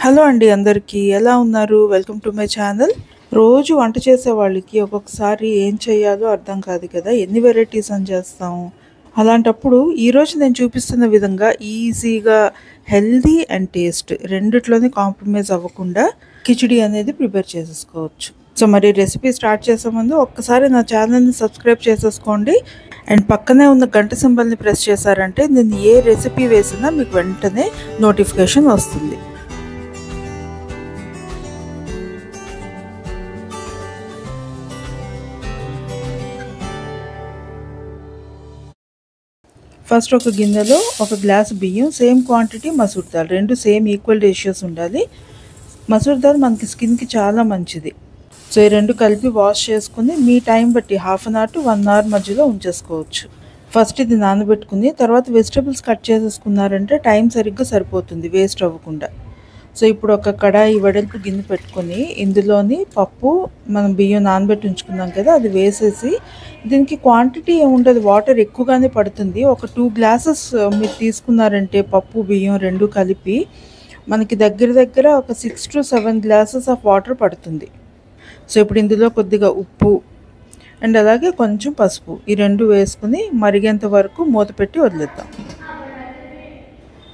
Hello అండి అందరికీ ఎలా ఉన్నారు? Welcome to my channel. రోజు వంట చేసే వాళ్ళకి ఒక్కొక్కసారి ఏం చేయాలో అర్థం కాదు కదా! ఎన్ని వెరైటీస్ అని చేస్తాము. అలాంటప్పుడు ఈరోజు నేను చూపిస్తున్న విధంగా ఈజీగా హెల్తీ అండ్ టేస్ట్ రెండిట్లోనే కాంప్రమైజ్ అవ్వకుండా కిచిడి అనేది ప్రిపేర్ చేసేసుకోవచ్చు. సో మరి రెసిపీ స్టార్ట్ చేసే ముందు ఒక్కసారి నా ఛానల్ని సబ్స్క్రైబ్ చేసేసుకోండి అండ్ పక్కనే ఉన్న గంట సింబల్ని ప్రెస్ చేశారంటే నేను ఏ రెసిపీ వేసినా మీకు వెంటనే నోటిఫికేషన్ వస్తుంది. ఫస్ట్ ఒక గిన్నెలో ఒక గ్లాస్ బియ్యం, సేమ్ క్వాంటిటీ మసూర్ దాల్, రెండు సేమ్ ఈక్వల్ రేషియోస్ ఉండాలి. మసూర్ దాల్ మనకి స్కిన్కి చాలా మంచిది. సో ఈ రెండు కలిపి వాష్ చేసుకుని మీ టైం బట్టి 1/2 అవర్ టు 1 అవర్ మధ్యలో ఉంచేసుకోవచ్చు. ఫస్ట్ ఇది నానబెట్టుకుని తర్వాత వెజిటబుల్స్ కట్ చేసేసుకున్నారంటే టైం సరిగ్గా సరిపోతుంది వేస్ట్ అవ్వకుండా. సో ఇప్పుడు ఒక కడాయి వెడల్పు గిన్నె పెట్టుకొని ఇందులోని పప్పు, మనం బియ్యం నానబెట్టి ఉంచుకున్నాం కదా, అది వేసేసి దీనికి క్వాంటిటీ ఏముండదు, వాటర్ ఎక్కువగానే పడుతుంది. ఒక 2 గ్లాసెస్ మీరు తీసుకున్నారంటే పప్పు బియ్యం రెండు కలిపి మనకి దగ్గర ఒక 6 to 7 గ్లాసెస్ ఆఫ్ వాటర్ పడుతుంది. సో ఇప్పుడు ఇందులో కొద్దిగా ఉప్పు అండ్ అలాగే కొంచెం పసుపు ఈ రెండు వేసుకుని మరిగేంత వరకు మూత పెట్టి వదిలేద్దాం.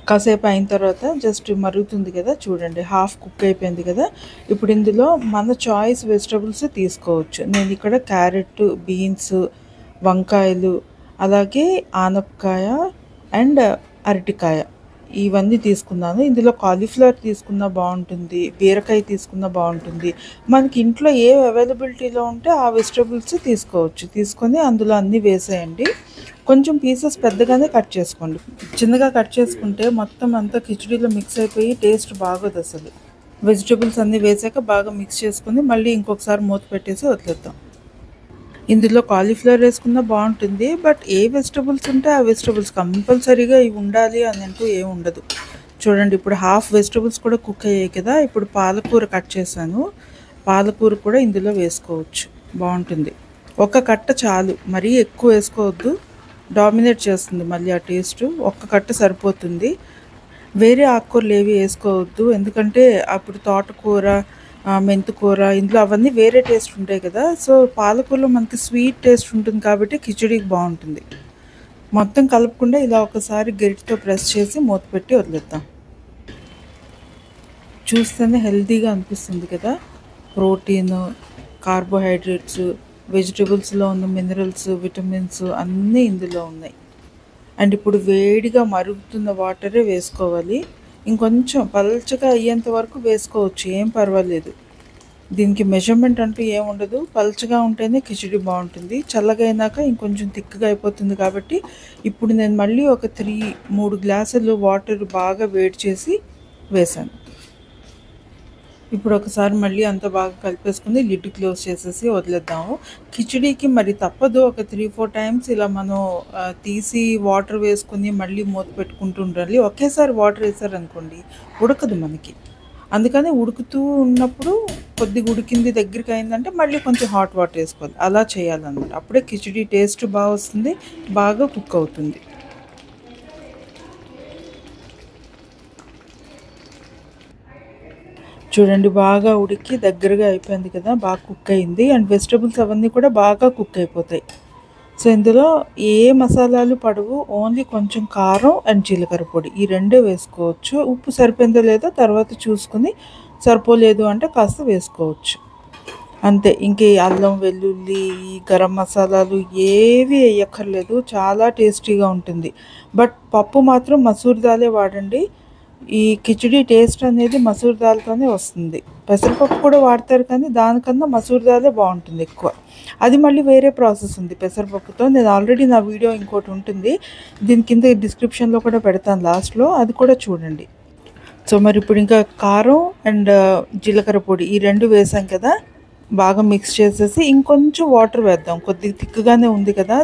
కాసేపు అయిన తర్వాత జస్ట్ మరుగుతుంది కదా, చూడండి హాఫ్ కుక్ అయిపోయింది కదా. ఇప్పుడు ఇందులో మన చాయిస్ వెజిటబుల్స్ తీసుకోవచ్చు. నేను ఇక్కడ క్యారెట్, బీన్స్, వంకాయలు, అలాగే ఆనపకాయ అండ్ అరటికాయ ఇవన్నీ తీసుకున్నాను. ఇందులో కాలీఫ్లవర్ తీసుకున్నా బాగుంటుంది, బీరకాయ తీసుకున్నా బాగుంటుంది. మనకి ఇంట్లో ఏ అవైలబిలిటీలో ఉంటే ఆ వెజిటబుల్స్ తీసుకోవచ్చు. తీసుకొని అందులో అన్నీ వేసేయండి. కొంచెం పీసెస్ పెద్దగానే కట్ చేసుకోండి. చిన్నగా కట్ చేసుకుంటే మొత్తం అంతా కిచడీలో మిక్స్ అయిపోయి టేస్ట్ బాగోదు అసలు. వెజిటబుల్స్ అన్నీ వేసాక బాగా మిక్స్ చేసుకుని మళ్ళీ ఇంకొకసారి మూత పెట్టేసి వదిలేద్దాం. ఇందులో కాలీఫ్లవర్ వేసుకున్నా బాగుంటుంది, బట్ ఏ వెజిటబుల్స్ ఉంటే ఆ వెజిటబుల్స్ కంపల్సరీగా ఇవి ఉండాలి అని అంటూ ఏమి ఉండదు. చూడండి ఇప్పుడు హాఫ్ వెజిటబుల్స్ కూడా కుక్ అయ్యాయి కదా. ఇప్పుడు పాలకూర కట్ చేశాను, పాలకూర కూడా ఇందులో వేసుకోవచ్చు, బాగుంటుంది. ఒక కట్ట చాలు, మరీ ఎక్కువ వేసుకోవద్దు, డామినేట్ చేస్తుంది మళ్ళీ ఆ టేస్ట్. ఒక్క కట్ట సరిపోతుంది. వేరే ఆకుకూరలు ఏవి వేసుకోవద్దు, ఎందుకంటే అప్పుడు తోటకూర, మెంతికూర ఇందులో అవన్నీ వేరే టేస్ట్ ఉంటాయి కదా. సో పాలకూరలో మనకి స్వీట్ టేస్ట్ ఉంటుంది కాబట్టి కిచడీకి బాగుంటుంది. మొత్తం కలుపుకుండా ఇలా ఒకసారి గరిటతో ప్రెస్ చేసి మూత పెట్టి వదిలేద్దాం. చూస్తేనే హెల్తీగా అనిపిస్తుంది కదా. ప్రోటీన్, కార్బోహైడ్రేట్స్, వెజిటబుల్స్లో ఉన్న మినరల్స్, విటమిన్స్ అన్నీ ఇందులో ఉన్నాయి. అండ్ ఇప్పుడు వేడిగా మరుగుతున్న వాటరే వేసుకోవాలి. ఇంకొంచెం పల్చగా అయ్యేంత వరకు వేసుకోవచ్చు, ఏం పర్వాలేదు. దీనికి మెజర్మెంట్ అంటూ ఏముండదు, పల్చగా ఉంటేనే కిచడీ బాగుంటుంది. చల్లగా అయినాక ఇంకొంచెం థిక్గా అయిపోతుంది కాబట్టి ఇప్పుడు నేను మళ్ళీ ఒక 3 గ్లాసులు వాటర్ బాగా వేడి చేసి వేసాను. ఇప్పుడు ఒకసారి మళ్ళీ అంతా బాగా కలిపేసుకుని లిడ్ క్లోజ్ చేసేసి వదిలేద్దాము. కిచడీకి మరి తప్పదు, ఒక 3-4 టైమ్స్ ఇలా మనం తీసి వాటర్ వేసుకుని మళ్ళీ మూత పెట్టుకుంటూ ఉండాలి. ఒకేసారి వాటర్ వేసారనుకోండి ఉడకదు మనకి. అందుకని ఉడుకుతూ ఉన్నప్పుడు కొద్దిగా ఉడికింది దగ్గరికి అయిందంటే మళ్ళీ కొంచెం హాట్ వాటర్ వేసుకోవాలి, అలా చేయాలన్నమాట. అప్పుడే కిచడీ టేస్ట్ బాగా వస్తుంది, బాగా కుక్ అవుతుంది. చూడండి బాగా ఉడికి దగ్గరగా అయిపోయింది కదా, బాగా కుక్ అయింది. అండ్ వెజిటబుల్స్ అవన్నీ కూడా బాగా కుక్ అయిపోతాయి. సో ఇందులో ఏ మసాలాలు పడవు, ఓన్లీ కొంచెం కారం అండ్ జీలకర్ర పొడి ఈ రెండే వేసుకోవచ్చు. ఉప్పు సరిపోయిందో లేదో తర్వాత చూసుకుని, సరిపోలేదు అంటే కాస్త వేసుకోవచ్చు అంతే. ఇంకే అల్లం వెల్లుల్లి గరం మసాలాలు ఏవి వేయక్కర్లేదు, చాలా టేస్టీగా ఉంటుంది. బట్ పప్పు మాత్రం మసూర్ దాలే వాడండి. ఈ కిచడీ టేస్ట్ అనేది మసూర్ దాల్తోనే వస్తుంది. పెసరపప్పు కూడా వాడతారు కానీ దానికన్నా మసూర్ దాలే బాగుంటుంది ఎక్కువ. అది మళ్ళీ వేరే ప్రాసెస్ ఉంది పెసరపప్పుతో, నేను ఆల్రెడీ నా వీడియో ఇంకోటి ఉంటుంది, దీని కింద డిస్క్రిప్షన్లో కూడా పెడతాను లాస్ట్లో, అది కూడా చూడండి. సో మరి ఇప్పుడు ఇంకా కారం అండ్ జీలకర్ర పొడి ఈ రెండు వేసాం కదా, బాగా మిక్స్ చేసేసి ఇంకొంచెం వాటర్ వేద్దాం. కొద్దిగా థిక్గానే ఉంది కదా,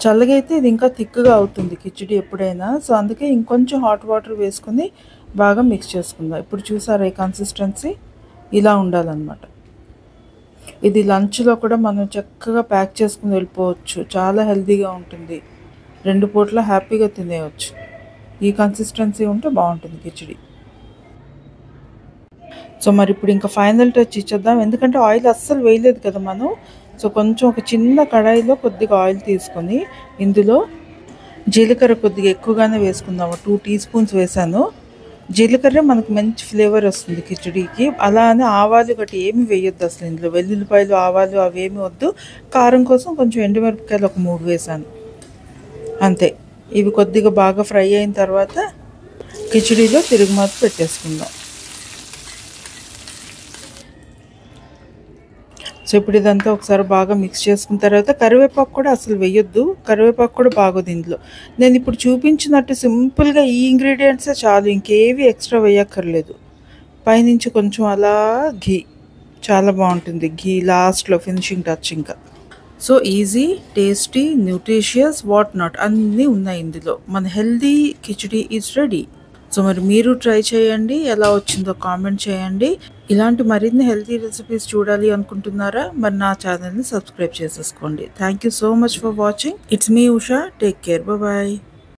చల్లగా అయితే ఇది ఇంకా థిక్గా అవుతుంది కిచడీ ఎప్పుడైనా. సో అందుకే ఇంకొంచెం హాట్ వాటర్ వేసుకుని బాగా మిక్స్ చేసుకుందాం. ఇప్పుడు చూసారా ఈ కన్సిస్టెన్సీ ఇలా ఉండాలన్నమాట. ఇది లంచ్లో కూడా మనం చక్కగా ప్యాక్ చేసుకుని వెళ్ళిపోవచ్చు, చాలా హెల్తీగా ఉంటుంది, 2 పూట్ల హ్యాపీగా తినేయవచ్చు. ఈ కన్సిస్టెన్సీ ఉంటే బాగుంటుంది కిచడీ. సో మరి ఇప్పుడు ఇంకా ఫైనల్ టచ్ ఇచ్చేద్దాం, ఎందుకంటే ఆయిల్ అస్సలు వేయలేదు కదా మనం. సో కొంచెం ఒక చిన్న కడాయిలో కొద్దిగా ఆయిల్ తీసుకొని ఇందులో జీలకర్ర కొద్దిగా ఎక్కువగానే వేసుకుందాము. 2 టీ స్పూన్స్ వేసాను. జీలకర్ర మనకు మంచి ఫ్లేవర్ వస్తుంది కిచడీకి. అలా అని ఆవాలు గట్టి ఏమి వేయొద్దు అసలు ఇందులో. వెల్లుల్లిపాయలు, ఆవాలు అవేమి వద్దు. కారం కోసం కొంచెం ఎండుమిరపకాయలు ఒక 3 వేసాను అంతే. ఇవి కొద్దిగా బాగా ఫ్రై అయిన తర్వాత కిచడీలో తిరుగుమాత పెట్టేసుకుందాం. సో ఇప్పుడు ఇదంతా ఒకసారి బాగా మిక్స్ చేసుకున్న తర్వాత కరివేపాకు కూడా అసలు వేయొద్దు. కరివేపాకు కూడా బాగోదు ఇందులో. నేను ఇప్పుడు చూపించినట్టు సింపుల్గా ఈ ఇంగ్రీడియంట్సే చాలు, ఇంకేవి ఎక్స్ట్రా వేయక్కర్లేదు. పైనుంచి కొంచెం అలా ఘీ, చాలా బాగుంటుంది ఘీ లాస్ట్లో ఫినిషింగ్ టచ్. ఇంకా so easy, tasty, nutritious, what not అన్నీ ఉన్నాయి ఇందులో. మన healthy khichdi is ready. So మరి మీరు ట్రై చేయండి, ఎలా వచ్చిందో కామెంట్ చేయండి. ఇలాంటి మరిన్ని హెల్తీ రెసిపీస్ చూడాలి అనుకుంటున్నారా? మరి నా ఛానల్ని సబ్స్క్రైబ్ చేసేసుకోండి. Thank you so much for watching. It's me Usha. Take care. Bye.